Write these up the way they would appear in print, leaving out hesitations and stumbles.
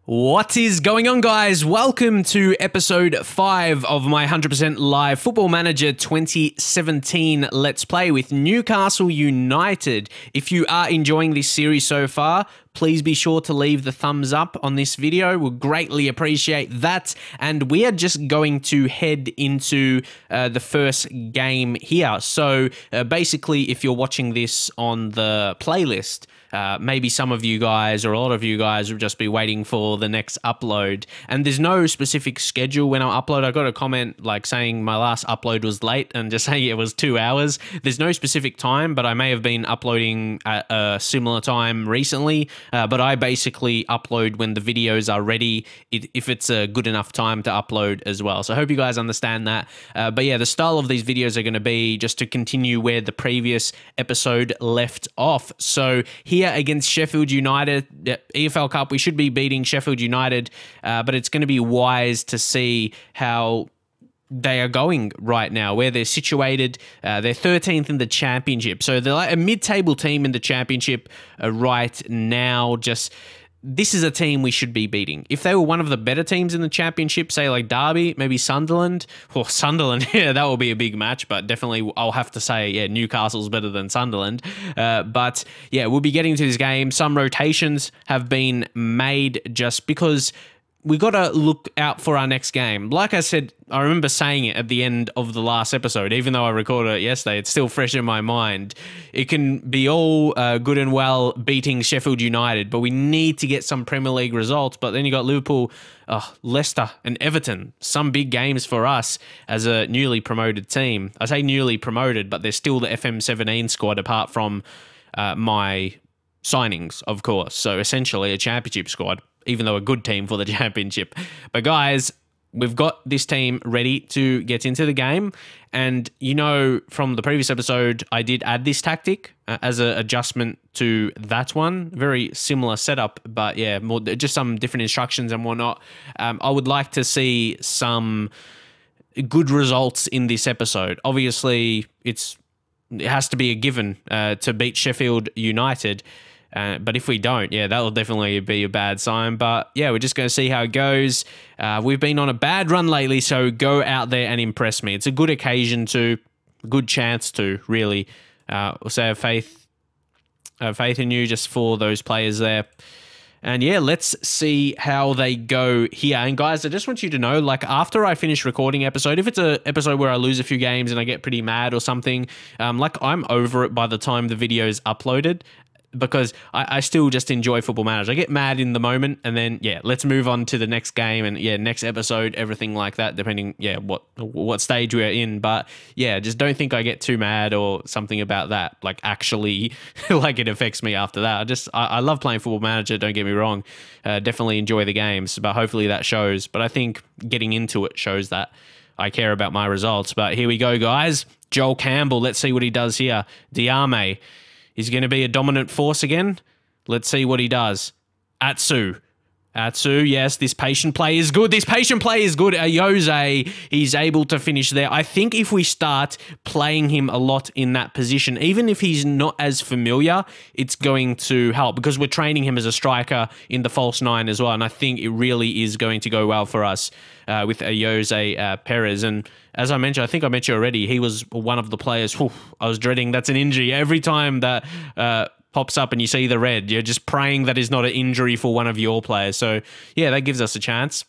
What is going on, guys? Welcome to episode 5 of my 100% live Football Manager 2017 Let's Play with Newcastle United. If you are enjoying this series so far, please be sure to leave the thumbs up on this video. We'll greatly appreciate that. And we are just going to head into the first game here. So basically, if you're watching this on the playlist, maybe some of you guys or a lot of you guys will just be waiting for the next upload. And there's no specific schedule when I upload. I got a comment like saying my last upload was late and just saying it was 2 hours. There's no specific time, but I may have been uploading at a similar time recently. But I basically upload when the videos are ready, if it's a good enough time to upload as well. So I hope you guys understand that. But yeah, the style of these videos are going to be just to continue where the previous episode left off. So here against Sheffield United, EFL Cup, we should be beating Sheffield United, but it's going to be wise to see how they are going right now, where they're situated. They're 13th in the championship. So they're like a mid-table team in the championship right now. This is a team we should be beating. If they were one of the better teams in the championship, say like Derby, maybe Sunderland. Well, Sunderland, yeah, that will be a big match, but definitely I'll have to say, yeah, Newcastle's better than Sunderland. But yeah, we'll be getting to this game. Some rotations have been made just because we got to look out for our next game. Like I said, I remember saying it at the end of the last episode, even though I recorded it yesterday, it's still fresh in my mind. It can be all good and well beating Sheffield United, but we need to get some Premier League results. But then you got Liverpool, Leicester and Everton, some big games for us as a newly promoted team. I say newly promoted, but they're still the FM17 squad apart from my signings, of course. So essentially a championship squad, even though a good team for the championship. But guys, we've got this team ready to get into the game. And you know, from the previous episode, I did add this tactic as an adjustment to that one. Very similar setup, but yeah, just some different instructions and whatnot. I would like to see some good results in this episode. Obviously, it has to be a given to beat Sheffield United. But if we don't, yeah, that will definitely be a bad sign. But yeah, we're just going to see how it goes. We've been on a bad run lately, so go out there and impress me. It's a good occasion to, a good chance to, really. We'll say have faith in you just for those players there. And yeah, let's see how they go here. And guys, I just want you to know, like after I finish recording episode, if it's an episode where I lose a few games and I get pretty mad or something, like I'm over it by the time the video is uploaded. Because I still just enjoy Football Manager. I get mad in the moment, and then, yeah, let's move on to the next game and, yeah, next episode, everything like that, depending, yeah, what stage we're in. But, yeah, just don't think I get too mad or something about that. Like, actually, like it affects me after that. I love playing Football Manager, don't get me wrong. Definitely enjoy the games, but hopefully that shows. But I think getting into it shows that I care about my results. But here we go, guys. Joel Campbell, let's see what he does here. Diame. He's going to be a dominant force again. Let's see what he does. Atsu, yes, this patient play is good. Ayose, he's able to finish there. I think if we start playing him a lot in that position, even if he's not as familiar, it's going to help because we're training him as a striker in the false nine as well. And I think it really is going to go well for us with Ayose Perez. And as I mentioned, I think I mentioned already, he was one of the players. I was dreading that's an injury. Every time that pops up and you see the red, you're just praying that is not an injury for one of your players. So, yeah, that gives us a chance.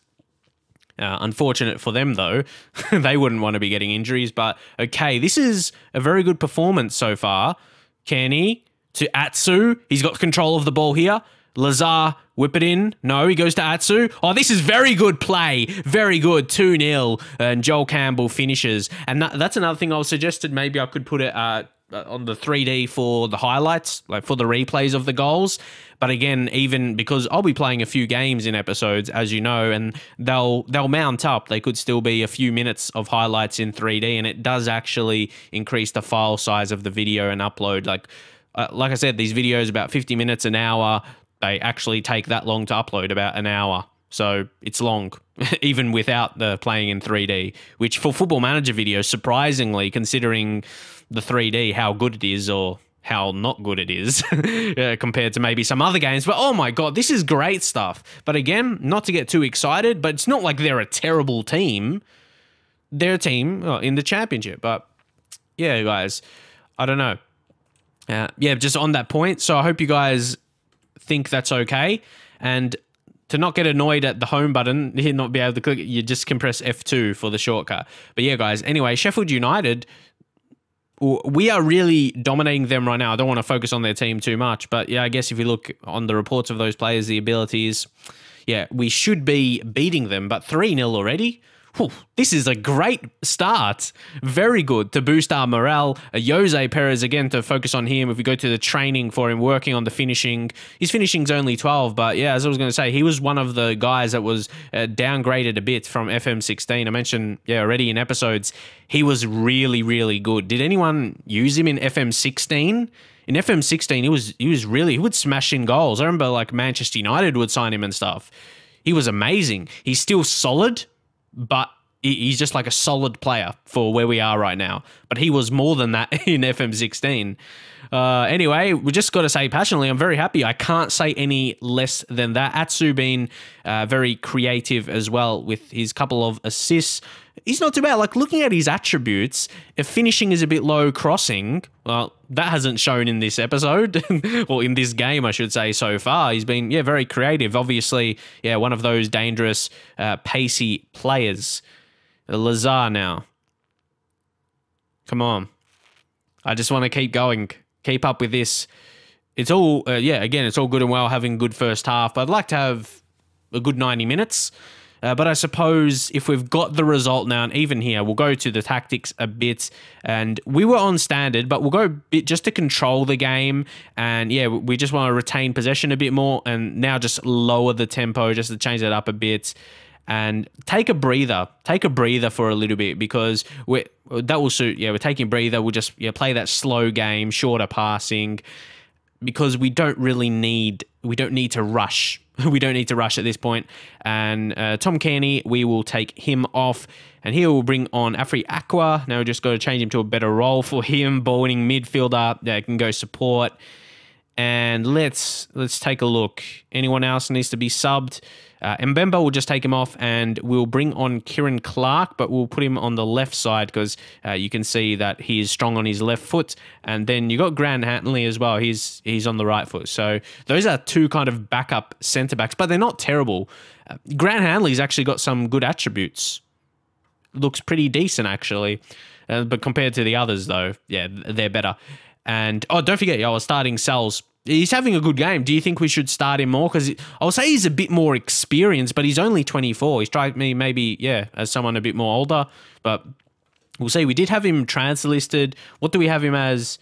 Unfortunate for them, though. They wouldn't want to be getting injuries. But, okay, this is a very good performance so far. Kenny to Atsu. He's got control of the ball here. Lazar, whip it in. No, he goes to Atsu. Oh, this is very good play. Very good. 2-0. And Joel Campbell finishes. And that's another thing I was suggested. Maybe I could put it on the 3D for the highlights, like for the replays of the goals. But again, even because I'll be playing a few games in episodes, as you know, and they'll mount up. They could still be a few minutes of highlights in 3D, and it does actually increase the file size of the video and upload. Like I said, these videos about 50 minutes an hour. They actually take that long to upload, about an hour. So it's long, even without the playing in 3D, which for Football Manager videos, surprisingly, considering the 3D, how good it is or how not good it is compared to maybe some other games. But oh my God, this is great stuff. But again, not to get too excited, but it's not like they're a terrible team. They're a team in the championship. But yeah, guys, I don't know. Yeah, just on that point. So I hope you guys think that's okay. And to not get annoyed at the home button, not be able to click it, you just can press F2 for the shortcut. But yeah, guys, anyway, Sheffield United, we are really dominating them right now. I don't want to focus on their team too much, but yeah, I guess if you look on the reports of those players, the abilities, yeah, we should be beating them, but 3-0 already? Whew, this is a great start. Very good to boost our morale. Jose Perez, again, to focus on him. If we go to the training for him, working on the finishing. His finishing's only 12, but yeah, as I was going to say, he was one of the guys that was downgraded a bit from FM16. I mentioned, yeah, already in episodes, he was really, really good. Did anyone use him in FM16? In FM16, he would smash in goals. I remember like Manchester United would sign him and stuff. He was amazing. He's still solid, but he's just like a solid player for where we are right now. But he was more than that in FM16. Anyway, we just got to say passionately, I'm very happy. I can't say any less than that. Atsu been very creative as well with his couple of assists. He's not too bad. Like looking at his attributes, if finishing is a bit low, crossing, well, that hasn't shown in this episode, or in this game, I should say, so far. He's been, yeah, very creative. Obviously, yeah, one of those dangerous, pacey players. Lazar now. Come on. I just want to keep going. Keep up with this. It's all, yeah, again, it's all good and well having a good first half, but I'd like to have a good 90 minutes. But I suppose if we've got the result now, and even here, we'll go to the tactics a bit. And we were on standard, but we'll go a bit just to control the game. And yeah, we just want to retain possession a bit more and now just lower the tempo just to change that up a bit. And take a breather. Take a breather for a little bit because that will suit. Yeah, we're taking a breather. We'll just play that slow game, shorter passing, because we don't need to rush. We don't need to rush at this point. And Tom Kearney, we will take him off. And here we'll bring on Afri Aqua. Now we're just going to change him to a better role for him. Bowling midfielder that can go support. And let's take a look. Anyone else needs to be subbed? Mbemba will just take him off and we'll bring on Kieran Clark, but we'll put him on the left side because you can see that he is strong on his left foot. And then you got Grant Hanley as well. He's on the right foot. So those are two kind of backup centre backs, but they're not terrible. Grant Hanley's actually got some good attributes. Looks pretty decent actually. But compared to the others though, yeah, they're better. And oh, don't forget, I was starting Sells. He's having a good game. Do you think we should start him more? Because I'll say he's a bit more experienced, but he's only 24. He strikes me maybe, yeah, as someone a bit more older. But we'll see. We did have him transfer listed. What do we have him as?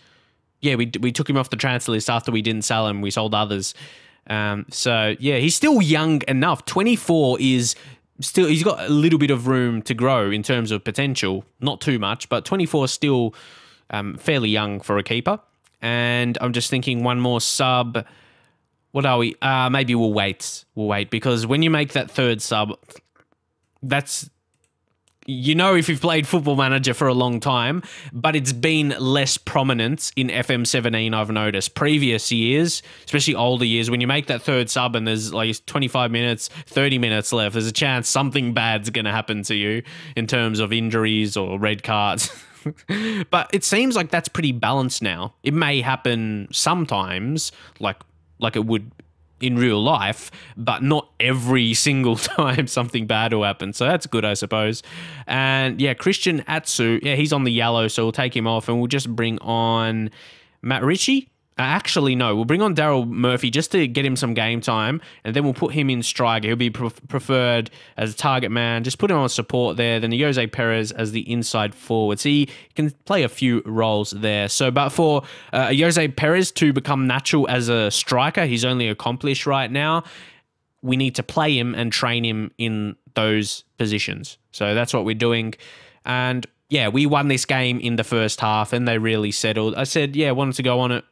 Yeah, we took him off the transfer list after we didn't sell him. We sold others. So, yeah, he's still young enough. 24 is still, he's got a little bit of room to grow in terms of potential. Not too much, but 24 is still fairly young for a keeper. And I'm just thinking one more sub. What are we? Maybe we'll wait. We'll wait because when you make that third sub, that's, you know, if you've played Football Manager for a long time, but it's been less prominent in FM17, I've noticed. Previous years, especially older years, when you make that third sub and there's like 25 minutes, 30 minutes left, there's a chance something bad's going to happen to you in terms of injuries or red cards. But it seems like that's pretty balanced now. It may happen sometimes, like it would in real life, but not every single time something bad will happen. So that's good, I suppose. And yeah, Christian Atsu, yeah, he's on the yellow, so we'll take him off and we'll just bring on Matt Ritchie. Actually, no, we'll bring on Daryl Murphy just to get him some game time, and then we'll put him in striker. He'll be preferred as a target man. Just put him on support there. Then Jose Perez as the inside forward. So he can play a few roles there. So, but for Jose Perez to become natural as a striker, he's only accomplished right now. We need to play him and train him in those positions. So that's what we're doing. And yeah, we won this game in the first half, and they really settled. I said, yeah, wanted to go on it.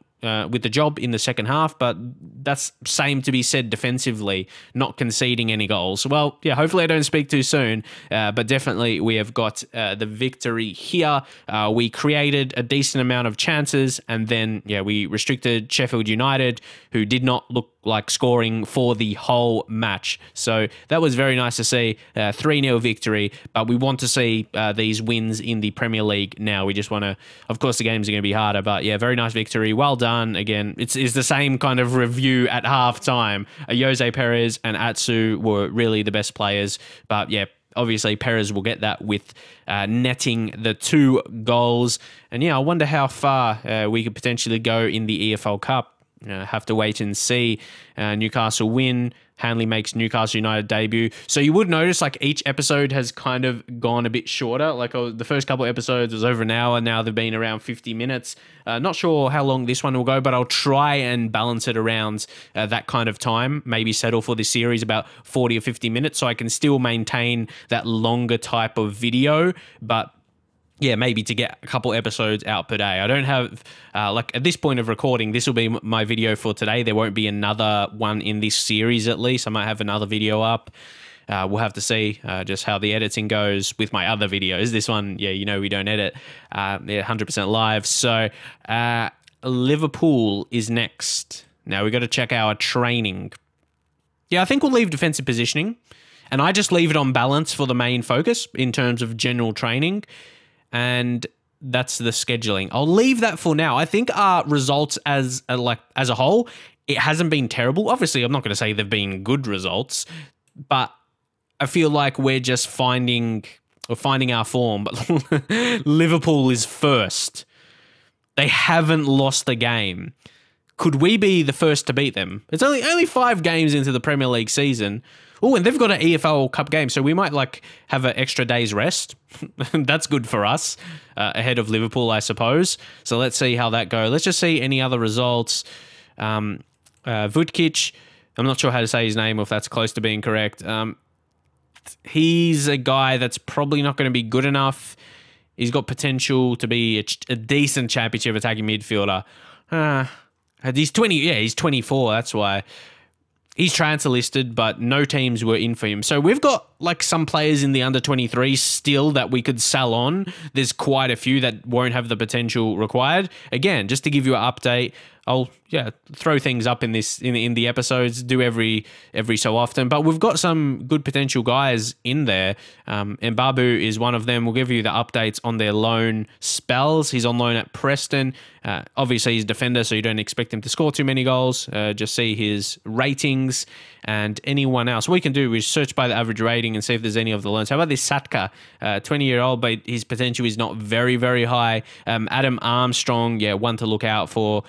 with the job in the second half, but that's same to be said defensively, not conceding any goals. Well, yeah, hopefully I don't speak too soon, but definitely we have got the victory here. We created a decent amount of chances, and then, yeah, we restricted Sheffield United, who did not look like scoring for the whole match. So that was very nice to see. 3-0 victory, but we want to see these wins in the Premier League now. We just want to, of course, the games are going to be harder, but yeah, very nice victory. Well done. Again, it's the same kind of review at halftime. Jose Perez and Atsu were really the best players, but yeah, obviously Perez will get that with netting the 2 goals. And yeah, I wonder how far we could potentially go in the EFL Cup. Have to wait and see. Newcastle win. Hanley makes Newcastle United debut. So you would notice like each episode has kind of gone a bit shorter. Like the first couple of episodes was over an hour. Now they've been around 50 minutes. Not sure how long this one will go, but I'll try and balance it around that kind of time. Maybe settle for this series about 40 or 50 minutes so I can still maintain that longer type of video. But yeah, maybe to get a couple episodes out per day. I don't have, like at this point of recording, this will be my video for today. There won't be another one in this series at least. I might have another video up. We'll have to see just how the editing goes with my other videos. This one, yeah, you know we don't edit. Yeah, 100% live. So Liverpool is next. Now we got to check our training. Yeah, I think we'll leave defensive positioning. And I just leave it on balance for the main focus in terms of general training. And that's the scheduling. I'll leave that for now. I think our results as a whole, it hasn't been terrible. Obviously, I'm not going to say they've been good results, but I feel like we're just finding our form. But Liverpool is first. They haven't lost a game. Could we be the first to beat them? It's only 5 games into the Premier League season. Oh, and they've got an EFL Cup game, so we might like have an extra day's rest. That's good for us ahead of Liverpool, I suppose. So let's see how that goes. Let's just see any other results. Vutkic, I'm not sure how to say his name or if that's close to being correct. He's a guy that's probably not going to be good enough. He's got potential to be a decent championship attacking midfielder. He's 20. Yeah, he's 24. That's why. He's transfer listed, but no teams were in for him. So we've got like some players in the under 23 still that we could sell on. There's quite a few that won't have the potential required. Again, just to give you an update, I'll throw things up in the episodes, do every so often. But we've got some good potential guys in there. And Babu is one of them. We'll give you the updates on their loan spells. He's on loan at Preston. Obviously, he's a defender, so you don't expect him to score too many goals. Just see his ratings and anyone else. What we can do is search by the average rating and see if there's any of the loans. How about this Satka, 20-year-old, but his potential is not very, very high. Adam Armstrong, one to look out for,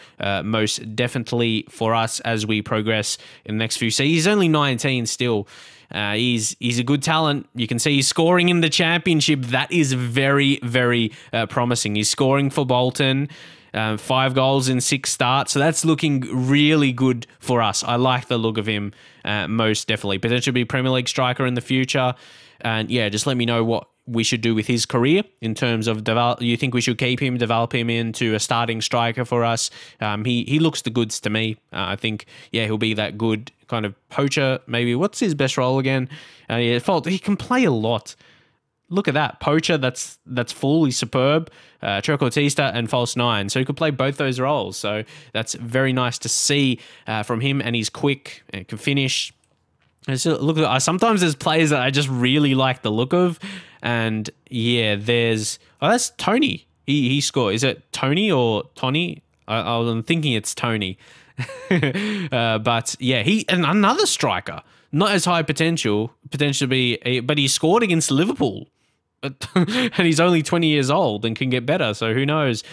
most definitely for us as we progress in the next few seasons. He's only 19 still. He's a good talent. You can see he's scoring in the championship. That is very, very promising. He's scoring for Bolton. 5 goals in 6 starts. So that's looking really good for us. I like the look of him most definitely. Potentially be Premier League striker in the future. And yeah, just let me know what we should do with his career in terms of you think we should keep him, develop him into a starting striker for us. He looks the goods to me. I think, he'll be that good kind of poacher. Maybe what's his best role again? He can play a lot. Look at that. Poacher, that's full. He's superb. Trequartista and false 9. So he could play both those roles. So that's very nice to see from him. And he's quick and can finish. Sometimes there's players that I just really like the look of. And yeah, that's Tony. He scored. Is it Tony or Tony? I'm thinking it's Tony. But yeah, and another striker. Not as high potential to be, but he scored against Liverpool. And he's only 20 years old and can get better, so who knows?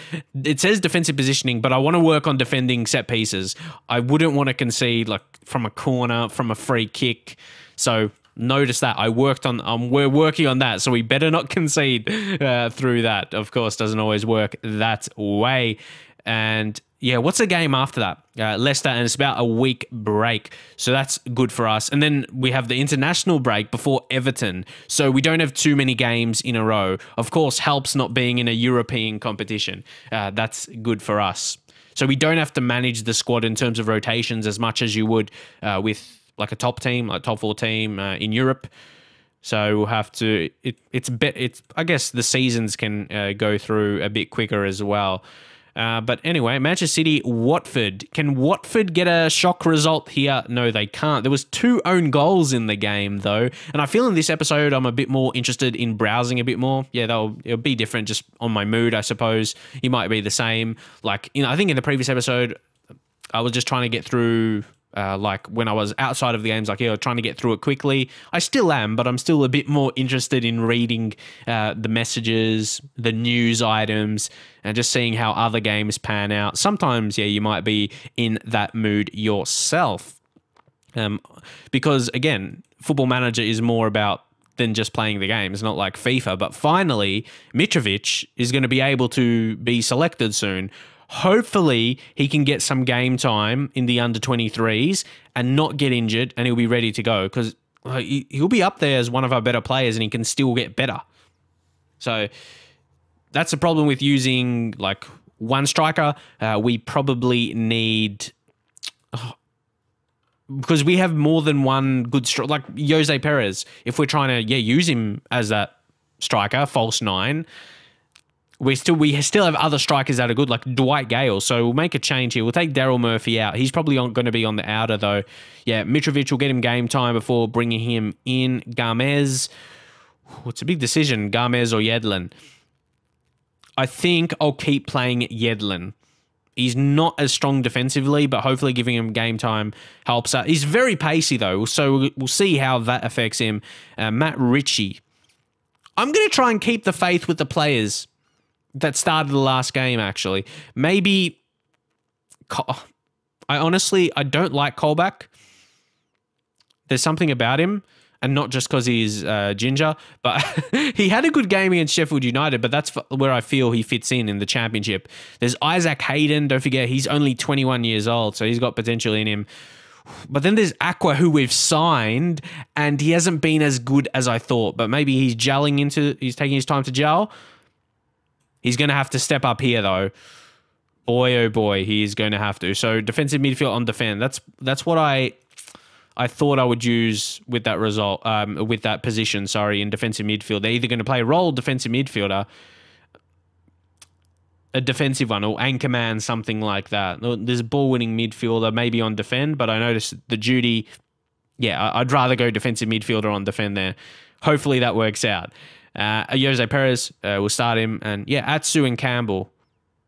It says defensive positioning, but I want to work on defending set pieces. I wouldn't want to concede like from a corner, from a free kick. So notice that we're working on that, so we better not concede through that. Of course, doesn't always work that way. And yeah, what's the game after that? Leicester, and it's about a week break. So that's good for us. And then we have the international break before Everton. So we don't have too many games in a row. Of course, helps not being in a European competition. That's good for us. So we don't have to manage the squad in terms of rotations as much as you would with like a top team, like top 4 team in Europe. So we'll have to. It's I guess the seasons can go through a bit quicker as well. But anyway, Manchester City, Watford. Can Watford get a shock result here? No, they can't. There was 2 own goals in the game, though. And I feel in this episode, I'm a bit more interested in browsing a bit more. Yeah, it'll be different just on my mood, I suppose. You might be the same. Like, I think in the previous episode, I was just trying to get through... like when I was outside of the games, like, trying to get through it quickly. I still am, but I'm still a bit more interested in reading the messages, the news items, and just seeing how other games pan out. Sometimes, you might be in that mood yourself. Because, again, Football Manager is more about than just playing the game. It's not like FIFA. But finally, Mitrovic is going to be able to be selected soon. Hopefully, he can get some game time in the under-23s and not get injured, and he'll be ready to go because he'll be up there as one of our better players and he can still get better. So that's the problem with using like one striker. We probably need... because we have more than one good striker, like Jose Perez. If we're trying to use him as that striker, false 9... We still have other strikers that are good, like Dwight Gale. So we'll make a change here. We'll take Daryl Murphy out. He's probably going to be on the outer, though. Yeah, Mitrovic will get him game time before bringing him in. Gamez. It's a big decision, Gamez or Yedlin. I think I'll keep playing Yedlin. He's not as strong defensively, but hopefully giving him game time helps out. He's very pacey, though, so we'll see how that affects him. Matt Ritchie. I'm going to try and keep the faith with the players that started the last game, actually. Maybe... I don't like Colback. There's something about him, and not just because he's ginger, but he had a good game against Sheffield United, but that's where I feel he fits in the championship. There's Isaac Hayden. Don't forget, he's only 21 years old, so he's got potential in him. But then there's Aqua, who we've signed, and he hasn't been as good as I thought, but maybe he's he's taking his time to gel. He's going to have to step up here, though. Boy, oh boy, he is going to have to. So defensive midfield on defend. That's what I thought I would use with that result, with that position. Sorry, in defensive midfield, they're either going to play a role defensive midfielder, a defensive one, or anchor man, something like that. There's a ball winning midfielder maybe on defend, but I noticed the duty. Yeah, I'd rather go defensive midfielder on defend there. Hopefully that works out. Jose Perez will start him, and Atsu and Campbell.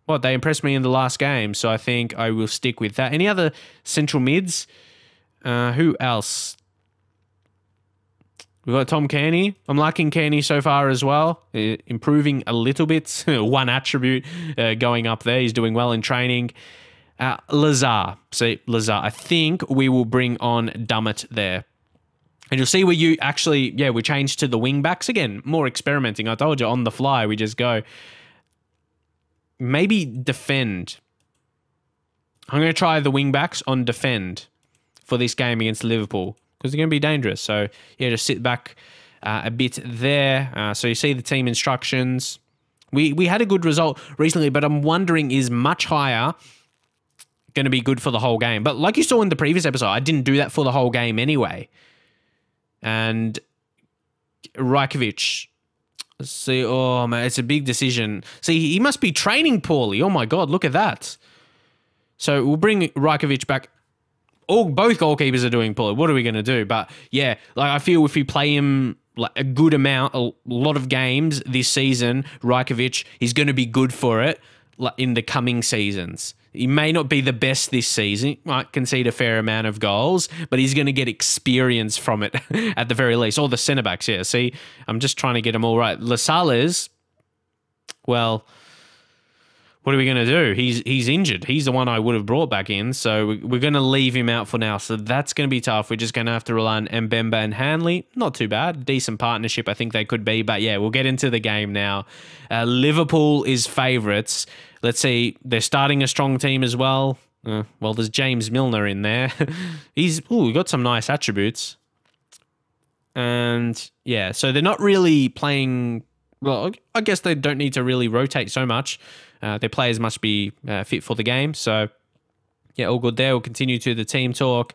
Well, they impressed me in the last game, so I think I will stick with that. Any other central mids? Who else? We've got Tom Kearney. I'm liking Kearney so far as well, improving a little bit. One attribute going up there. He's doing well in training. Lazar. See, Lazar. I think we will bring on Dummett there. And you'll see where you actually, we changed to the wing backs again. More experimenting. I told you, on the fly, we just go. Maybe defend. I'm going to try the wing backs on defend for this game against Liverpool because they're going to be dangerous. So, just sit back a bit there. So you see the team instructions. We had a good result recently, but I'm wondering, is much higher going to be good for the whole game? But like you saw in the previous episode, I didn't do that for the whole game anyway. And Rajkovic, see, oh man, it's a big decision. See, he must be training poorly. Oh my God, look at that. So we'll bring Rajkovic back. Both goalkeepers are doing poorly. What are we going to do? But I feel if we play him like a good amount, a lot of games this season, Rajkovic, he's going to be good for it in the coming seasons. He may not be the best this season. He might concede a fair amount of goals, but he's going to get experience from it at the very least. All the centre-backs, See, I'm just trying to get them all right. Lasales, well, what are we going to do? He's injured. He's the one I would have brought back in, so we're going to leave him out for now. So that's going to be tough. We're just going to have to rely on Mbemba and Hanley. Not too bad. Decent partnership, I think they could be. But we'll get into the game now. Liverpool is favourites. Let's see. They're starting a strong team as well. There's James Milner in there. We've got some nice attributes. And so they're not really playing... Well, I guess they don't need to really rotate so much. Their players must be fit for the game. So, yeah, all good there. We'll continue to the team talk.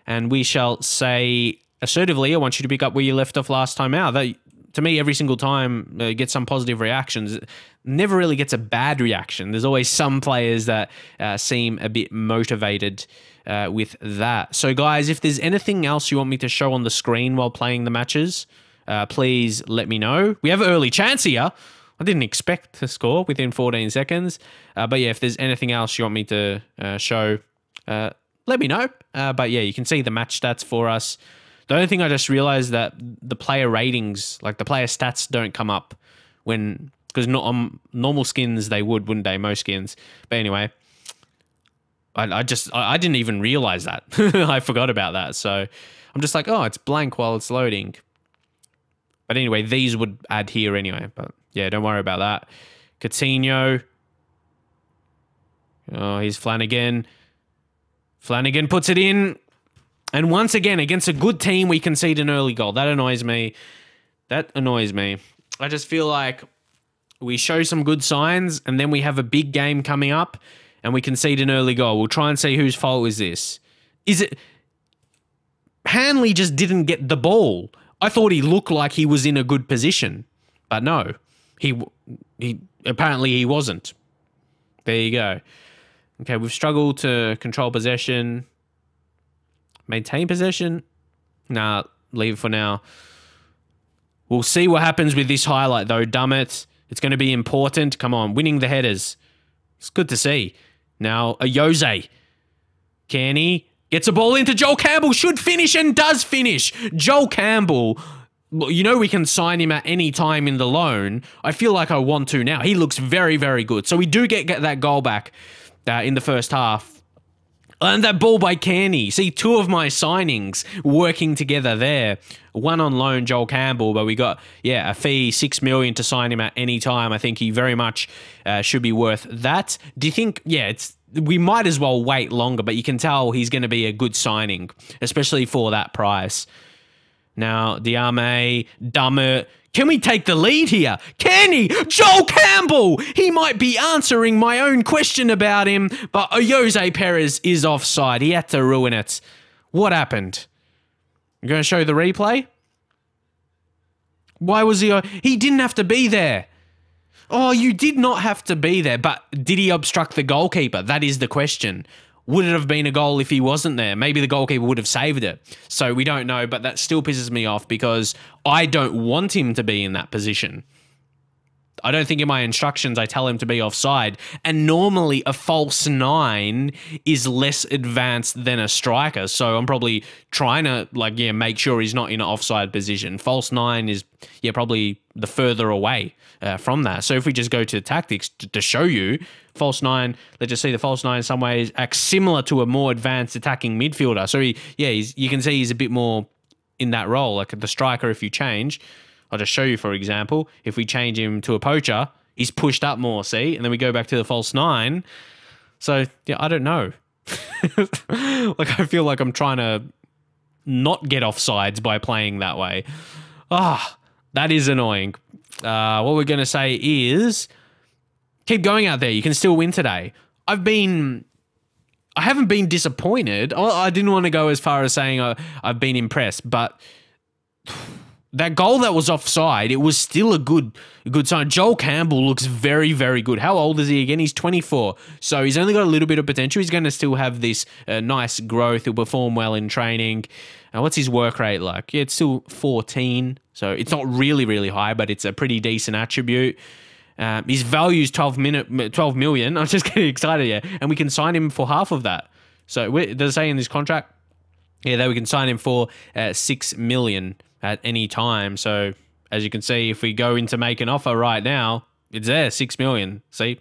And we shall say assertively, I want you to pick up where you left off last time out. That, to me, every single time gets some positive reactions. Never really gets a bad reaction. There's always some players that seem a bit motivated with that. So, guys, if there's anything else you want me to show on the screen while playing the matches, please let me know. We have an early chance here. I didn't expect to score within 14 seconds. But, yeah, if there's anything else you want me to show, let me know. But, yeah, you can see the match stats for us. The only thing I just realized that the player ratings, like the player stats, don't come up when... Because not on normal skins, they would, wouldn't they? Most skins. But anyway, I didn't even realize that. I forgot about that. So I'm just like, oh, it's blank while it's loading. But anyway, these would add here anyway. But yeah, don't worry about that. Coutinho. Oh, here's Flanagan. Flanagan puts it in. And once again, against a good team, we concede an early goal. That annoys me. That annoys me. I just feel like we show some good signs, and then we have a big game coming up, and we concede an early goal. We'll try and see whose fault is this. Is it... Hanley just didn't get the ball. I thought he looked like he was in a good position, but no. He apparently he wasn't. There you go. Okay, we've struggled to control possession. Maintain possession? Nah, leave it for now. We'll see what happens with this highlight, though. Damn it. It's going to be important. Come on, winning the headers. It's good to see. Now, a Jose. Can he? Gets a ball into Joel Campbell. Should finish and does finish. Joel Campbell, you know we can sign him at any time in the loan. I feel like I want to now. He looks very, very good. So we do get that goal back in the first half. And that ball by Kearney. See, two of my signings working together there. One on loan, Joel Campbell, but we got, yeah, a fee, $6 million to sign him at any time. I think he very much should be worth that. Do you think, yeah, we might as well wait longer, but you can tell he's going to be a good signing, especially for that price. Now, Diame, Dummett. Can we take the lead here? Can he? Joel Campbell! He might be answering my own question about him, but Jose Perez is offside. He had to ruin it. What happened? You're going to show the replay? Why was he... He didn't have to be there. Oh, you did not have to be there, but did he obstruct the goalkeeper? That is the question. Would it have been a goal if he wasn't there? Maybe the goalkeeper would have saved it. So we don't know, but that still pisses me off because I don't want him to be in that position. I don't think in my instructions I tell him to be offside. And normally a false nine is less advanced than a striker. So I'm probably trying to make sure he's not in an offside position. False nine is probably the further away from that. So if we just go to tactics to show you, false nine, let's just see the false nine in some ways acts similar to a more advanced attacking midfielder. So you can see he's a bit more in that role, like the striker if you change. I'll just show you, for example, if we change him to a poacher, he's pushed up more, see? And then we go back to the false nine. So, yeah, I don't know. I feel like I'm trying to not get offsides by playing that way. That is annoying. What we're going to say is keep going out there. You can still win today. I haven't been disappointed. I didn't want to go as far as saying I've been impressed, but... That goal that was offside, it was still a good sign. Joel Campbell looks very, very good. How old is he again? He's 24. So he's only got a little bit of potential. He's going to still have this nice growth. He'll perform well in training. What's his work rate like? Yeah, it's still 14. So it's not really, really high, but it's a pretty decent attribute. His value is 12 million. I'm just getting excited, yeah. And we can sign him for half of that. So does it say in this contract? Yeah, that we can sign him for 6 million at any time. So as you can see, if we go in to make an offer right now, it's there, 6 million. See,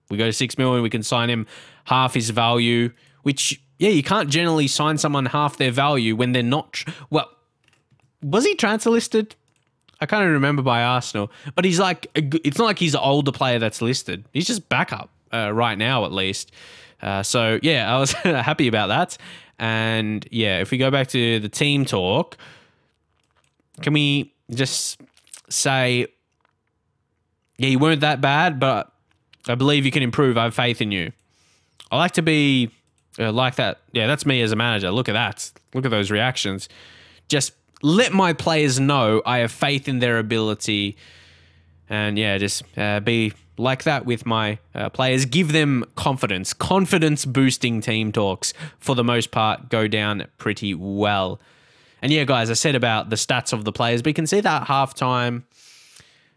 we go to 6 million, we can sign him half his value, which, yeah, you can't generally sign someone half their value when they're not, well, was he transfer listed? I can't even remember by Arsenal, but he's like, it's not like he's an older player that's listed. He's just backup right now, at least. So yeah, I was happy about that. And yeah, if we go back to the team talk, can we just say, yeah, you weren't that bad, but I believe you can improve. I have faith in you. I like to be like that. Yeah, that's me as a manager. Look at that. Look at those reactions. Just let my players know I have faith in their ability. And yeah, just be like that with my players. Give them confidence. Confidence-boosting team talks, for the most part, go down pretty well. And yeah, guys, I said about the stats of the players, but you can see that at halftime.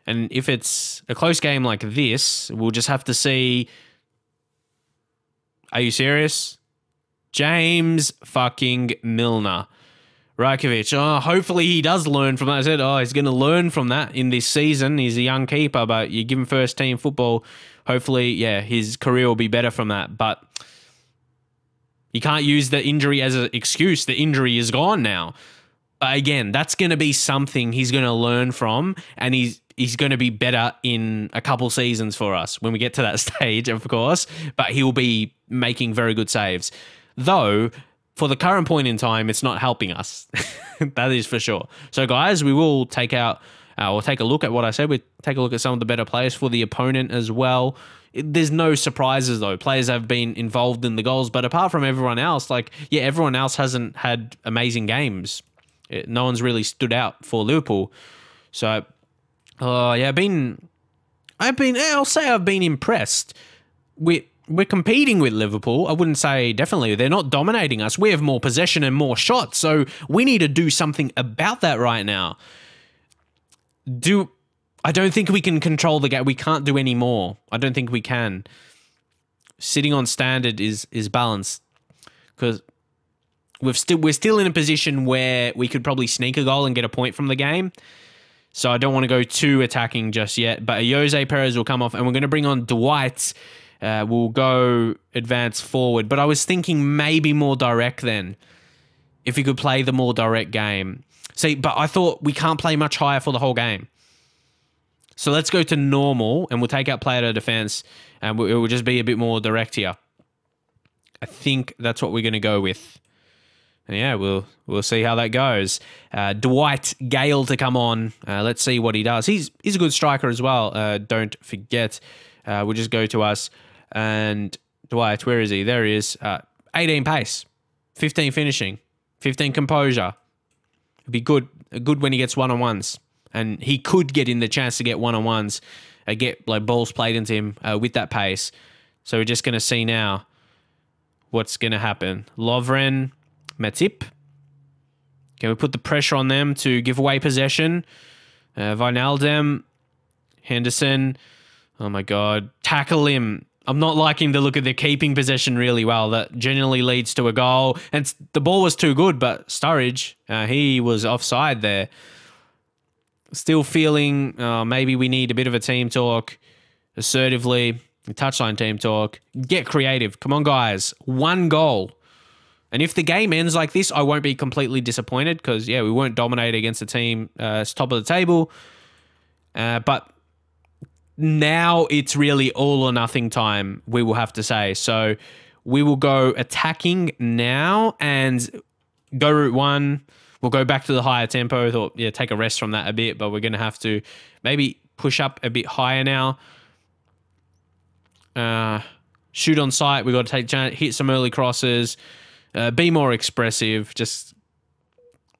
And if it's a close game like this, we'll just have to see. Are you serious? James fucking Milner. Rajkovic. Oh, hopefully he does learn from that. I said, he's going to learn from that in this season. He's a young keeper, but you give him first team football. Hopefully, yeah, his career will be better from that. But you can't use the injury as an excuse. The injury is gone now. But again, that's going to be something he's going to learn from, and he's going to be better in a couple seasons for us when we get to that stage, of course. But he'll be making very good saves. Though, for the current point in time, it's not helping us. That is for sure. So, guys, we will take out, we'll take a look at what I said. We'll take a look at some of the better players for the opponent as well. There's no surprises, though. Players have been involved in the goals. But apart from everyone else, everyone else hasn't had amazing games. No one's really stood out for Liverpool. So, yeah, I'll say I've been impressed. We're competing with Liverpool. I wouldn't say definitely. They're not dominating us. We have more possession and more shots. So we need to do something about that right now. I don't think we can control the game. We can't do any more. I don't think we can. Sitting on standard is balanced, because we're still in a position where we could probably sneak a goal and get a point from the game. So I don't want to go too attacking just yet. But Jose Perez will come off, and we're going to bring on Dwight. We'll go advance forward. But I was thinking maybe more direct then, if we could play the more direct game. See, but I thought we can't play much higher for the whole game. So let's go to normal, and we'll take out player to defense, and it will just be a bit more direct here. I think that's what we're going to go with. And yeah, we'll see how that goes. Dwight Gale to come on. Let's see what he does. He's a good striker as well. Don't forget. We'll just go to us. And Dwight, where is he? There he is. 18 pace, 15 finishing, 15 composure. It'd be good when he gets one-on-ones. And he could get in the chance to get one-on-ones, get balls played into him with that pace. So we're just going to see now what's going to happen. Lovren, Matip. Can we put the pressure on them to give away possession? Wijnaldum, Henderson. Oh my God. Tackle him. I'm not liking the look of the keeping possession really well. That generally leads to a goal. And the ball was too good, but Sturridge, he was offside there. Still feeling maybe we need a bit of a team talk. Assertively, touchline team talk. Get creative. Come on, guys. One goal. And if the game ends like this, I won't be completely disappointed because, yeah, we won't dominate against a team top of the table. But now it's really all or nothing time, we will have to say. So we will go attacking now and go route one. We'll go back to the higher tempo. Thought, yeah, take a rest from that a bit, but we're going to have to maybe push up a bit higher now. Shoot on sight. We've got to hit some early crosses. Be more expressive. Just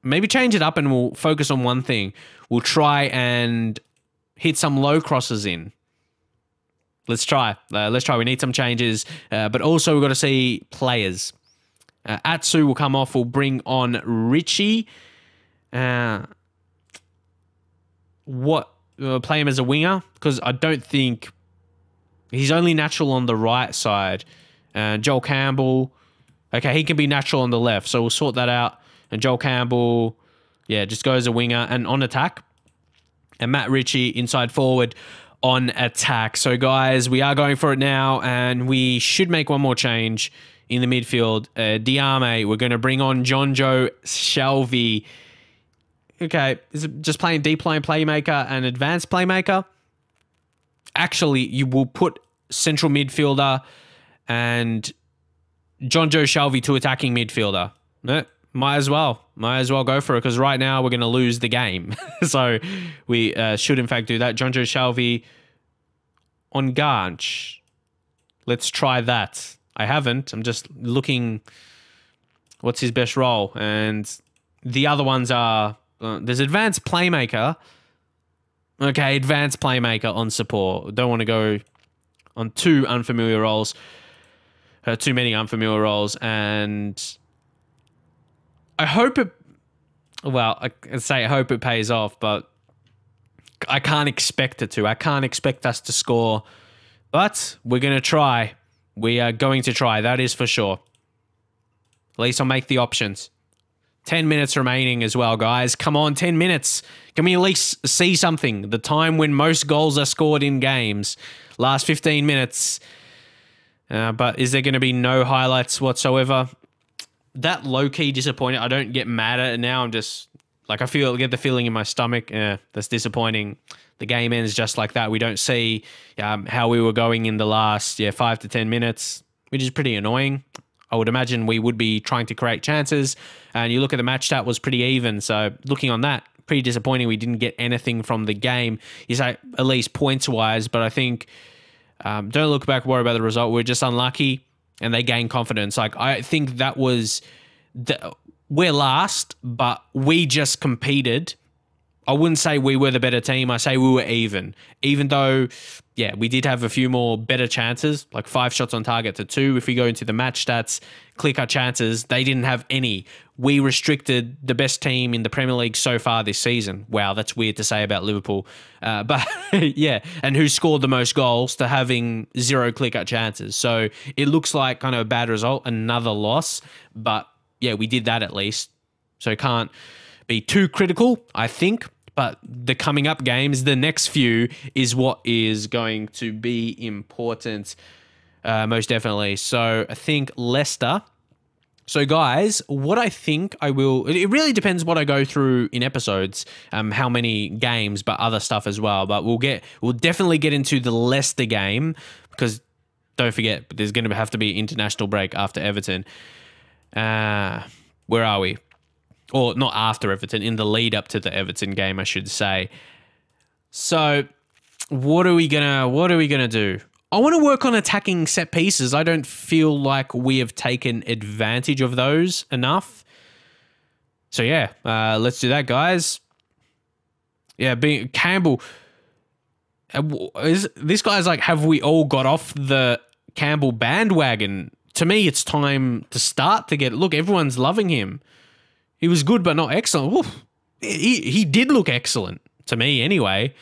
maybe change it up and we'll focus on one thing. We'll try and hit some low crosses in. Let's try. We need some changes. But also we've got to see players. Atsu will come off. We'll bring on Richie. Play him as a winger because I don't think he's only natural on the right side. Joel Campbell. Okay, he can be natural on the left, so we'll sort that out. And Joel Campbell, yeah, just go as a winger and on attack. And Matt Ritchie inside forward on attack. So, guys, we are going for it now, and we should make one more change in the midfield. Diame, we're going to bring on Jonjo Shelvey. Okay, is it just playing deep line playmaker and advanced playmaker? Actually, you will put central midfielder and Jonjo Shelvey to attacking midfielder. Might as well go for it because right now we're going to lose the game. So we should in fact do that. Jonjo Shelvey on Garch. Let's try that. I haven't. I'm just looking what's his best role. And the other ones are, there's advanced playmaker. Okay, advanced playmaker on support. Don't want to go on too many unfamiliar roles. And I hope it, well, I hope it pays off, but I can't expect it to. I can't expect us to score, but we're going to try. We are going to try, that is for sure. At least I'll make the options. 10 minutes remaining as well, guys. Come on, 10 minutes. Can we at least see something? The time when most goals are scored in games. Last 15 minutes. But is there going to be no highlights whatsoever? That low-key disappointing. I don't get mad at it now. I'm just, like, I get the feeling in my stomach. That's disappointing. The game ends just like that. We don't see how we were going in the last 5 to 10 minutes, which is pretty annoying. I would imagine we would be trying to create chances. And you look at the match stat was pretty even. So looking on that, pretty disappointing. We didn't get anything from the game. You say at least points-wise, but I think don't look back, worry about the result. We're just unlucky, and they gain confidence. Like, I think that was we're last, but we just competed. I wouldn't say we were the better team. I say we were even. Even though, we did have a few more better chances, like 5 shots on target to 2. If we go into the match stats, click our chances, they didn't have any. We restricted the best team in the Premier League so far this season. Wow, that's weird to say about Liverpool. But yeah, and who scored the most goals to having 0 click-out chances. So it looks like kind of a bad result, another loss. But yeah, we did that at least. So can't be too critical, I think. But the coming up games, the next few, is what is going to be important, most definitely. So I think Leicester. So guys, what I think I will, it really depends what I go through in episodes, how many games, but other stuff as well. But we'll definitely get into the Leicester game, because don't forget, there's going to have to be an international break after Everton. Where are we? Or not after Everton, in the lead up to the Everton game, I should say. So what are we gonna do? I want to work on attacking set pieces. I don't feel like we have taken advantage of those enough. So yeah, let's do that, guys. Yeah, being Campbell. This guy's like, have we all got off the Campbell bandwagon? To me, it's time to start to get, look, everyone's loving him. He was good, but not excellent. Oof. He did look excellent, to me anyway.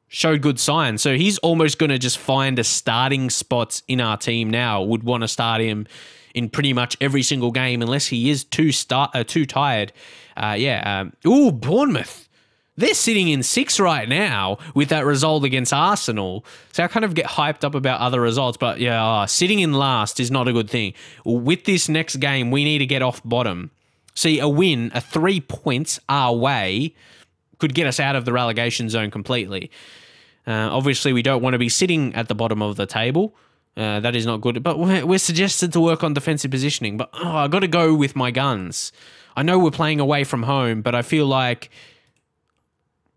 Showed good signs. So he's almost going to just find a starting spot in our team now. Would want to start him in pretty much every single game unless he is too tired. Ooh, Bournemouth. They're sitting in 6 right now with that result against Arsenal. So I kind of get hyped up about other results. But yeah, sitting in last is not a good thing. With this next game, we need to get off bottom. See, a win, 3 points our way, could get us out of the relegation zone completely. Obviously, we don't want to be sitting at the bottom of the table. That is not good. But we're suggested to work on defensive positioning. But I got to go with my guns. I know we're playing away from home, but I feel like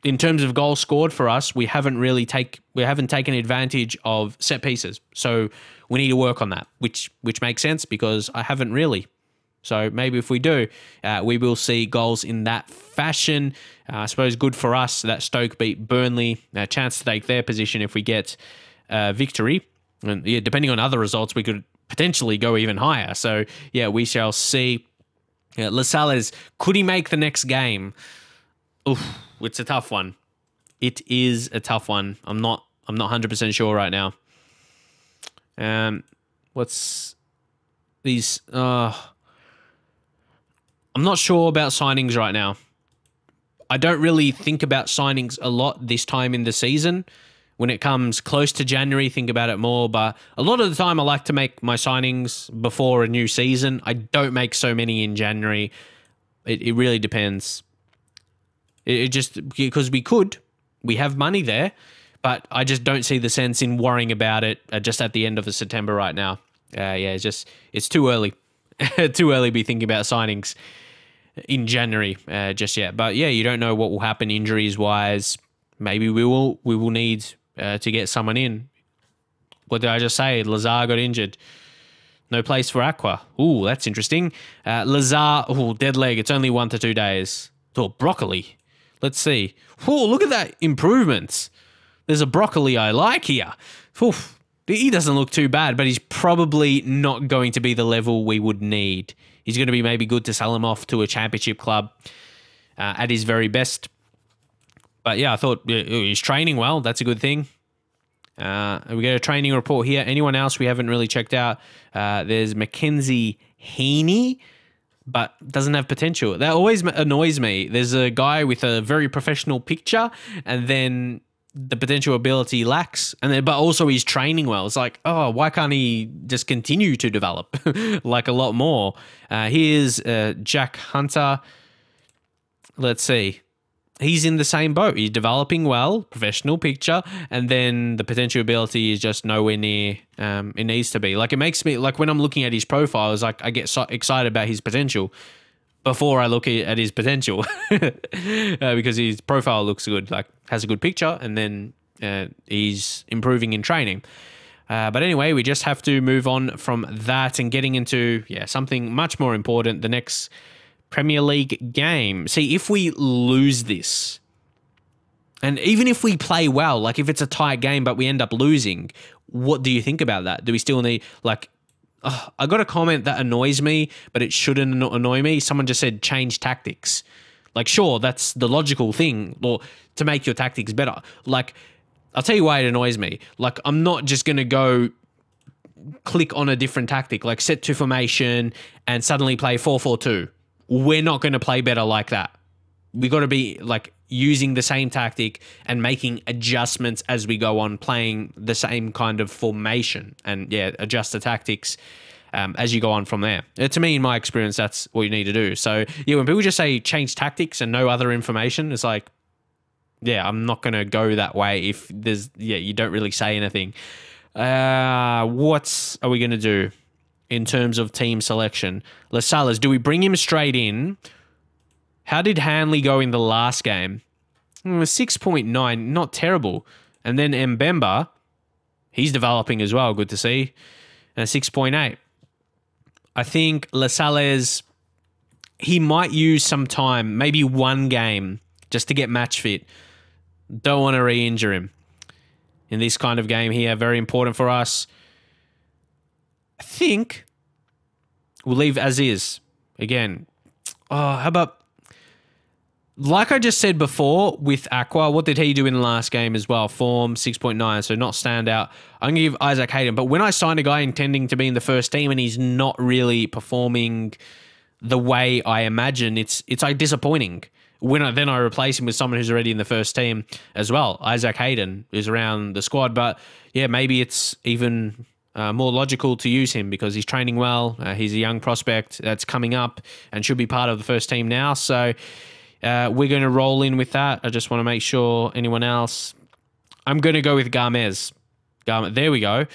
in terms of goals scored for us, we haven't taken advantage of set pieces. So we need to work on that, which makes sense because I haven't really. So maybe if we do, we will see goals in that fashion. I suppose good for us that Stoke beat Burnley. A chance to take their position if we get victory. And yeah, depending on other results, we could potentially go even higher. So yeah, we shall see. Lascelles, could he make the next game? Oof, it's a tough one. It is a tough one. I'm not 100% sure right now. What's these? I'm not sure about signings right now. I don't really think about signings a lot this time in the season. When it comes close to January, think about it more. But a lot of the time, I like to make my signings before a new season. I don't make so many in January. It really depends. It just, because we have money there, but I just don't see the sense in worrying about it just at the end of the September right now. It's too early. Too early to be thinking about signings in January just yet. But yeah, you don't know what will happen injuries wise. Maybe we will need to get someone in. What did I just say? Lazar got injured. No place for Aqua. Ooh, that's interesting. Lazar, dead leg. It's only 1 to 2 days. Oh, broccoli. Let's see. Oh, look at that improvements. There's a broccoli I like here. Oof. He doesn't look too bad, but he's probably not going to be the level we would need. He's going to be maybe good to sell him off to a championship club at his very best. But yeah, I thought he's training well. That's a good thing. We get a training report here. Anyone else we haven't really checked out? There's Mackenzie Heaney, but doesn't have potential. That always annoys me. There's a guy with a very professional picture, and then the potential ability lacks, but also he's training well. It's like, oh, why can't he just continue to develop like a lot more? Here's Jack Hunter. Let's see. He's in the same boat. He's developing well, professional picture, and then the potential ability is just nowhere near it needs to be. Like, it makes me, like, when I'm looking at his profile, it's like I get so excited about his potential before I look at his potential because his profile looks good, like has a good picture, and then he's improving in training. But anyway, we just have to move on from that and getting into something much more important, the next Premier League game. See, if we lose this, and even if we play well, like if it's a tight game but we end up losing, what do you think about that? Do we still need, like, I got a comment that annoys me, but it shouldn't annoy me. Someone just said change tactics. Like, sure, that's the logical thing, or to make your tactics better. Like, I'll tell you why it annoys me. Like, I'm not just going to go click on a different tactic, like set to formation and suddenly play 4-4-2. We're not going to play better like that. We got to be like using the same tactic and making adjustments as we go on, playing the same kind of formation, and adjust the tactics as you go on from there. To me, in my experience, that's what you need to do. So when people just say change tactics and no other information, it's like, I'm not going to go that way if there's, you don't really say anything. What are we going to do in terms of team selection? Lascelles, do we bring him straight in? How did Hanley go in the last game? 6.9, not terrible. And then Mbemba, he's developing as well, good to see. And 6.8. I think Lascelles, he might use some time, maybe one game, just to get match fit. Don't want to re-injure him in this kind of game here. Very important for us. I think we'll leave as is. Again, how about, like I just said before with Aqua, what did he do in the last game as well? Form 6.9, so not standout. I'm going to give Isaac Hayden. But when I sign a guy intending to be in the first team and he's not really performing the way I imagine, it's like disappointing. Then I replace him with someone who's already in the first team as well. Isaac Hayden is around the squad, but maybe it's even more logical to use him because he's training well. He's a young prospect that's coming up and should be part of the first team now. So we're going to roll in with that. I just want to make sure anyone else. I'm going to go with Garmez. There we go.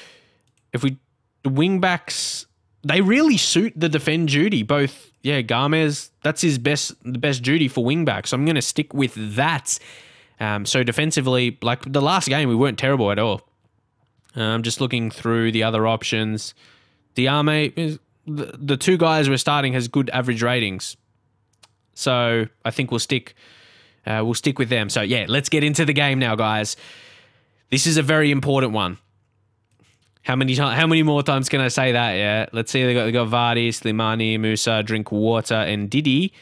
The wing backs, they really suit the defend duty. Both, Garmez, that's the best duty for wing backs. So I'm going to stick with that. So defensively, like the last game, we weren't terrible at all. I'm just looking through the other options. Diame, the two guys we're starting has good average ratings. So I think we'll stick with them. So let's get into the game now, guys. This is a very important one. How many more times can I say that? Yeah, let's see. They got Vardy, Slimani, Musa, Drinkwater, and Didi.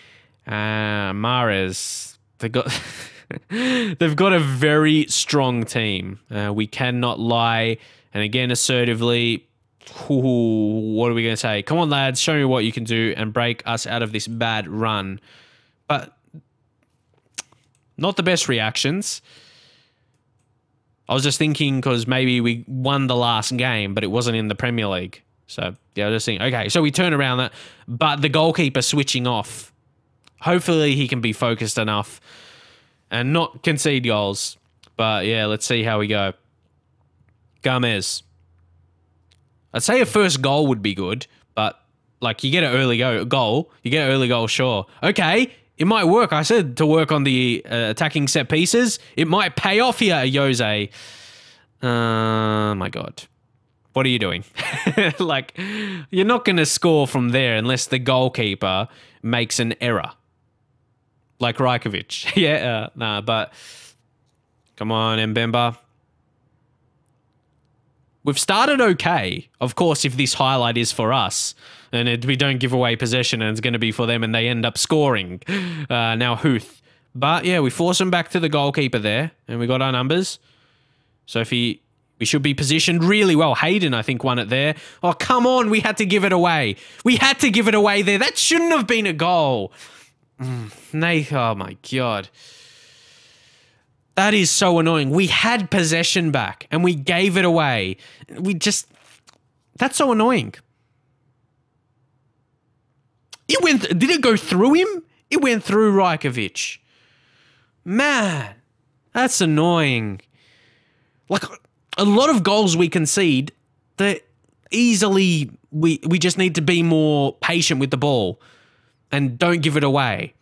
Mahrez. They've got a very strong team. We cannot lie. And again, assertively, what are we going to say? Come on, lads, show me what you can do and break us out of this bad run. But not the best reactions. I was just thinking because maybe we won the last game, but it wasn't in the Premier League. So, I was just thinking, okay, so we turn around that. But the goalkeeper switching off. Hopefully he can be focused enough and not concede goals. But, let's see how we go. Garmez. I'd say a first goal would be good, but, like, you get an early goal. You get an early goal, sure. Okay, it might work. I said to work on the attacking set pieces. It might pay off here, Jose. My God. What are you doing? Like, you're not going to score from there unless the goalkeeper makes an error. Like Rajkovic. Yeah, nah, but come on, Mbemba. We've started okay. Of course, if this highlight is for us and we don't give away possession and it's going to be for them and they end up scoring. Now, Huth. But, yeah, we force him back to the goalkeeper there and we got our numbers. So if we should be positioned really well. Hayden, I think, won it there. Oh, come on. We had to give it away. We had to give it away there. That shouldn't have been a goal. Oh, my God. That is so annoying. We had possession back and we gave it away. That's so annoying. Did it go through him? It went through Rajkovic. Man, that's annoying. Like, a lot of goals we concede, that easily we just need to be more patient with the ball and don't give it away.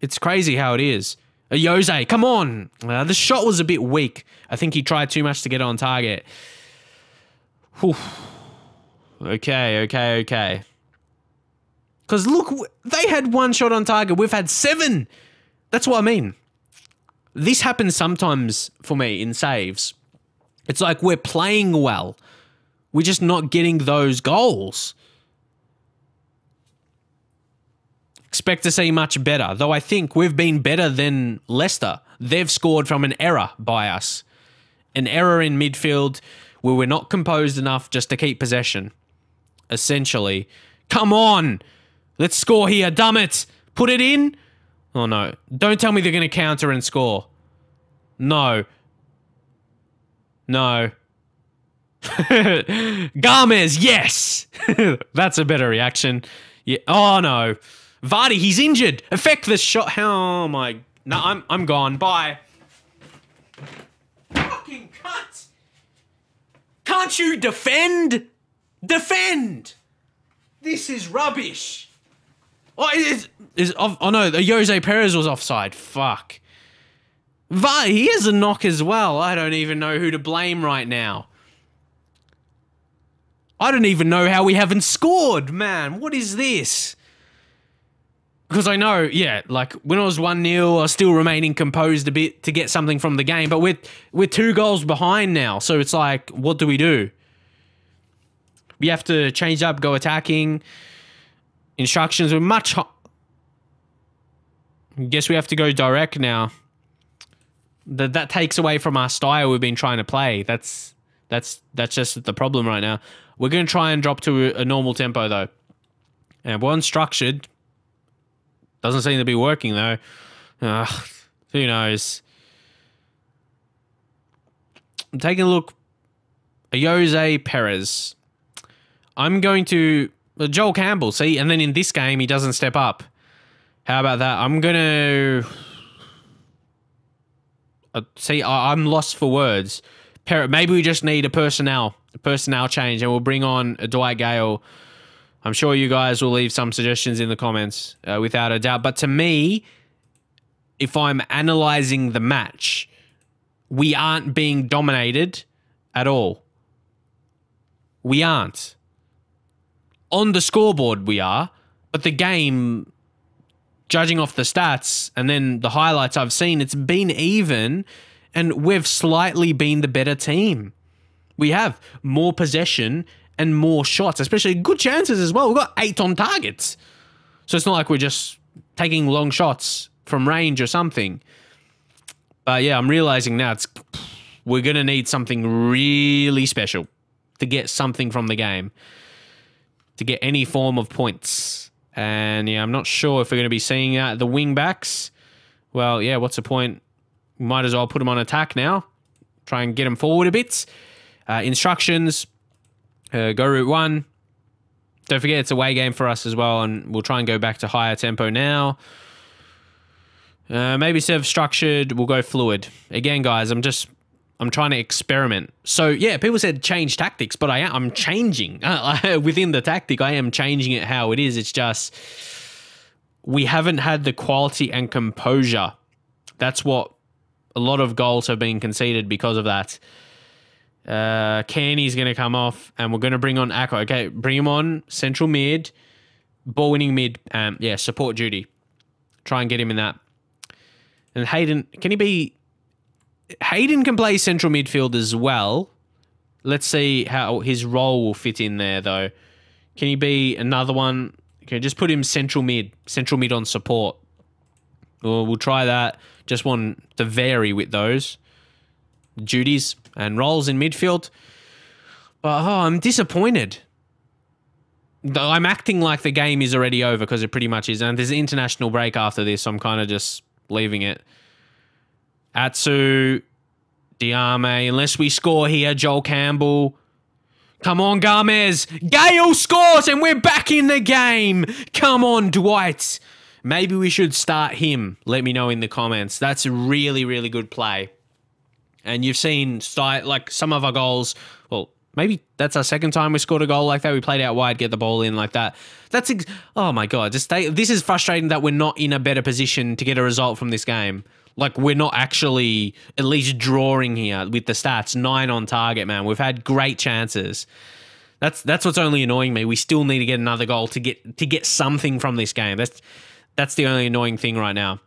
It's crazy how it is. Jose, come on. The shot was a bit weak. I think he tried too much to get on target. Whew. Okay. Because look, they had one shot on target. We've had 7. That's what I mean. This happens sometimes for me in saves. It's like we're playing well. We're just not getting those goals. Expect to see much better, though I think we've been better than Leicester. They've scored from an error by us. An error in midfield where we're not composed enough just to keep possession. Essentially. Come on! Let's score here, damn it! Put it in! Oh no. Don't tell me they're going to counter and score. No. No. Gomez, yes! That's a better reaction. Yeah. Oh no. Vardy, he's injured. Effect the shot. Oh my. No, I'm gone. Bye. Fucking cut. Can't you defend? Defend. This is rubbish. Oh no, Jose Perez was offside. Fuck. Vardy, he has a knock as well. I don't even know who to blame right now. I don't even know how we haven't scored, man. What is this? Because I know, yeah, like when it was 1-0, I was still remaining composed a bit to get something from the game. But we're 2 goals behind now. So it's like, what do? We have to change up, go attacking. Instructions were much... Guess we have to go direct now. That takes away from our style we've been trying to play. That's just the problem right now. We're going to try and drop to a normal tempo, though. And we're unstructured. Doesn't seem to be working, though. Who knows? I'm taking a look. Jose Perez. I'm going to... Joel Campbell, see? And then in this game, he doesn't step up. How about that? I'm going to... see, I'm lost for words. Maybe we just need a personnel change, and we'll bring on a Dwight Gale. I'm sure you guys will leave some suggestions in the comments, without a doubt. But to me, if I'm analysing the match, we aren't being dominated at all. We aren't. On the scoreboard, we are. But the game, judging off the stats and then the highlights I've seen, it's been even, and we've slightly been the better team. We have more possession and more shots, especially good chances as well. We've got 8 on targets. So it's not like we're just taking long shots from range or something. But yeah, I'm realizing now we're going to need something really special to get something from the game, to get any form of points. And yeah, I'm not sure if we're going to be seeing the wing backs. Well, yeah, what's the point? We might as well put them on attack now. Try and get them forward a bit. Instructions. Go route 1. Don't forget it's a away game for us as well, and we'll try and go back to higher tempo now. Maybe instead of structured, we'll go fluid. Again, guys, I'm trying to experiment. So, yeah, people said change tactics, but I'm changing. Within the tactic, I am changing it how it is. It's just we haven't had the quality and composure. That's what a lot of goals have been conceded because of that. Canny's going to come off, and we're going to bring on Ako. Okay, bring him on. Central mid. Ball winning mid. Yeah, support duty. Try and get him in that. And Hayden, can he be... Hayden can play central midfield as well. Let's see how his role will fit in there, though. Can he be another one? Okay, just put him central mid on support. We'll try that. Just want to vary with those duties and roles in midfield. But I'm disappointed. I'm acting like the game is already over because it pretty much is. And there's an international break after this, so I'm kind of just leaving it. Atsu, Diame, unless we score here, Joel Campbell. Come on, Gomez. Gale scores and we're back in the game. Come on, Dwight. Maybe we should start him. Let me know in the comments. That's a really, really good play. And you've seen like some of our goals. Well, maybe that's our second time we scored a goal like that. We played out wide, get the ball in like that. Oh my God. This is frustrating that we're not in a better position to get a result from this game. Like, we're not actually at least drawing here with the stats. 9 on target, man. We've had great chances. That's what's only annoying me. We still need to get another goal to get something from this game. That's the only annoying thing right now.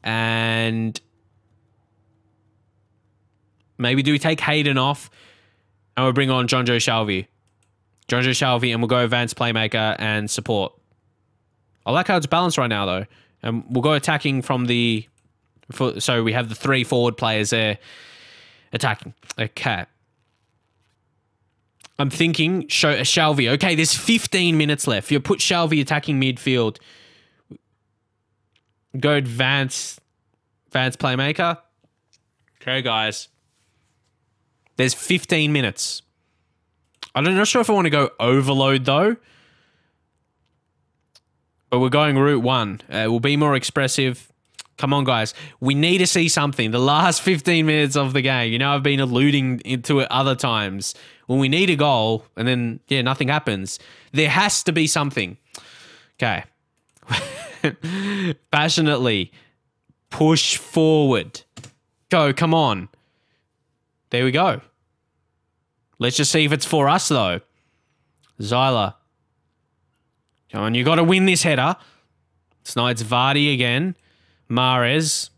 And maybe do we take Hayden off and we'll bring on Jonjo Shelvey. Jonjo Shelvey, and we'll go advanced playmaker and support. I like how it's balanced right now, though. And we'll go attacking from the... So we have the 3 forward players there attacking. Okay. I'm thinking Shelvey. Okay, there's 15 minutes left. You put Shelvey attacking midfield. Go advanced playmaker. Okay, guys. There's 15 minutes. I'm not sure if I want to go overload, though. But we're going route 1. We'll be more expressive. Come on, guys. We need to see something. The last 15 minutes of the game. You know, I've been alluding to it other times. When we need a goal, and then, yeah, nothing happens. There has to be something. Okay. Passionately. Push forward. Go, come on. There we go. Let's just see if it's for us, though. Zyla. Come on, you got to win this header. It's Vardy again. Mahrez.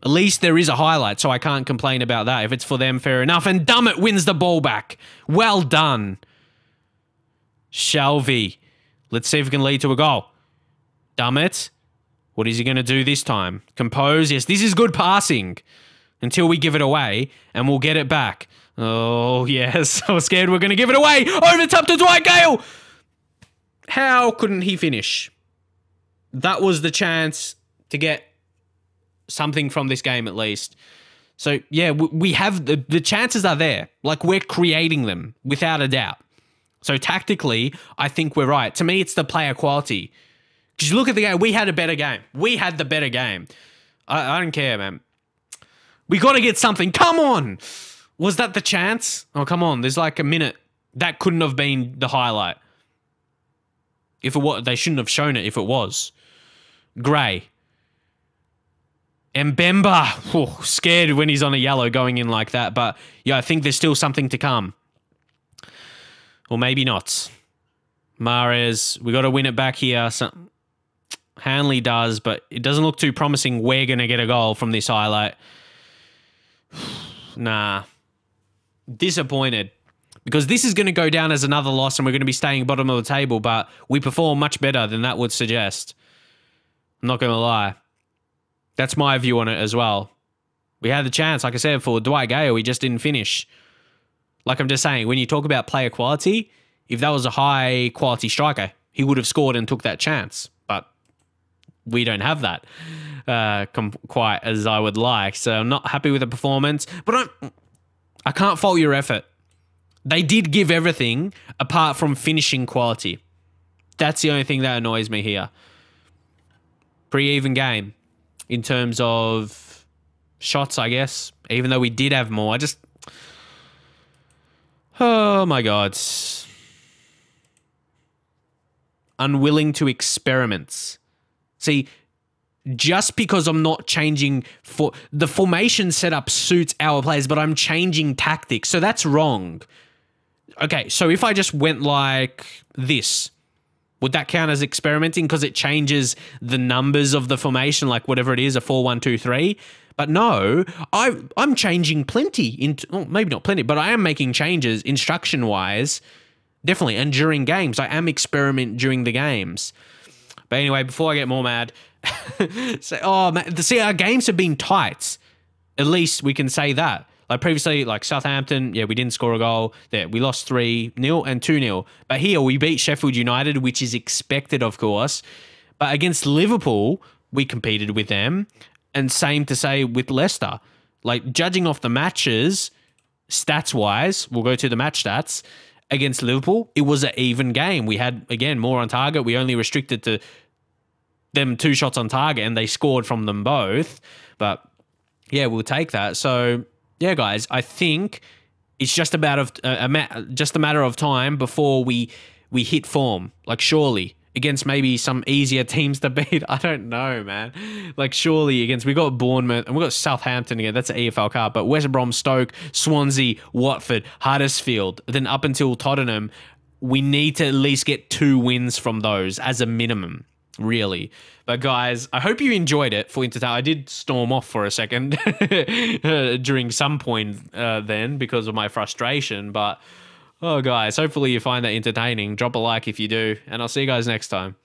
At least there is a highlight, so I can't complain about that. If it's for them, fair enough. And Dummett wins the ball back. Well done. Shelvey. Let's see if it can lead to a goal. Dummett. What is he going to do this time? Compose. Yes, this is good passing. Until we give it away, and we'll get it back. Oh, yes. I was scared we're going to give it away. Over the top to Dwight Gale. How couldn't he finish? That was the chance to get something from this game at least. So, yeah, we have... The chances are there. Like, we're creating them, without a doubt. So, tactically, I think we're right. To me, it's the player quality. Because you look at the game, we had a better game. We had the better game. I don't care, man. We got to get something. Come on! Was that the chance? Oh, come on. There's like a minute. That couldn't have been the highlight. If it was, they shouldn't have shown it if it was. Gray. Mbemba. Oh, scared when he's on a yellow going in like that. But, yeah, I think there's still something to come. Or maybe not. Mahrez. We got to win it back here. Hanley does, but it doesn't look too promising. We're going to get a goal from this highlight. Nah. Disappointed. Because this is going to go down as another loss and we're going to be staying bottom of the table, but we perform much better than that would suggest. I'm not going to lie. That's my view on it as well. We had the chance, like I said, for Dwight Gale. We just didn't finish. Like I'm just saying, when you talk about player quality, if that was a high quality striker, he would have scored and took that chance. But we don't have that quite as I would like. So I'm not happy with the performance. But I can't fault your effort. They did give everything apart from finishing quality. That's the only thing that annoys me here. Pretty even game in terms of shots, I guess. Even though we did have more. Oh my God. Unwilling to experiment. See, just because I'm not changing for the formation setup suits our players, but I'm changing tactics. So that's wrong. Okay, so if I just went like this, would that count as experimenting because it changes the numbers of the formation, like whatever it is, a 4-1-2-3? But no, I'm changing plenty, well, maybe not plenty, but I am making changes instruction-wise, definitely. And during games, I am experimenting during the games. But anyway, before I get more mad, our games have been tight. At least we can say that. Like previously, like Southampton, yeah, we didn't score a goal. There, we lost 3-0 and 2-0. But here we beat Sheffield United, which is expected, of course. But against Liverpool, we competed with them. And same to say with Leicester. Like judging off the matches, stats-wise, we'll go to the match stats. Against Liverpool, it was an even game. We had, again, more on target. We only restricted to them 2 shots on target, and they scored from them both. But yeah, we'll take that. So yeah, guys, I think it's just a matter of time before we hit form. Like surely against maybe some easier teams to beat. I don't know, man. Like surely we got Bournemouth and we got Southampton again. That's an EFL Cup. But West Brom, Stoke, Swansea, Watford, Huddersfield. Then up until Tottenham, we need to at least get 2 wins from those as a minimum. Really. But guys, I hope you enjoyed it for entertainment. I did storm off for a second during some point then because of my frustration. But, oh guys, hopefully you find that entertaining. Drop a like if you do. And I'll see you guys next time.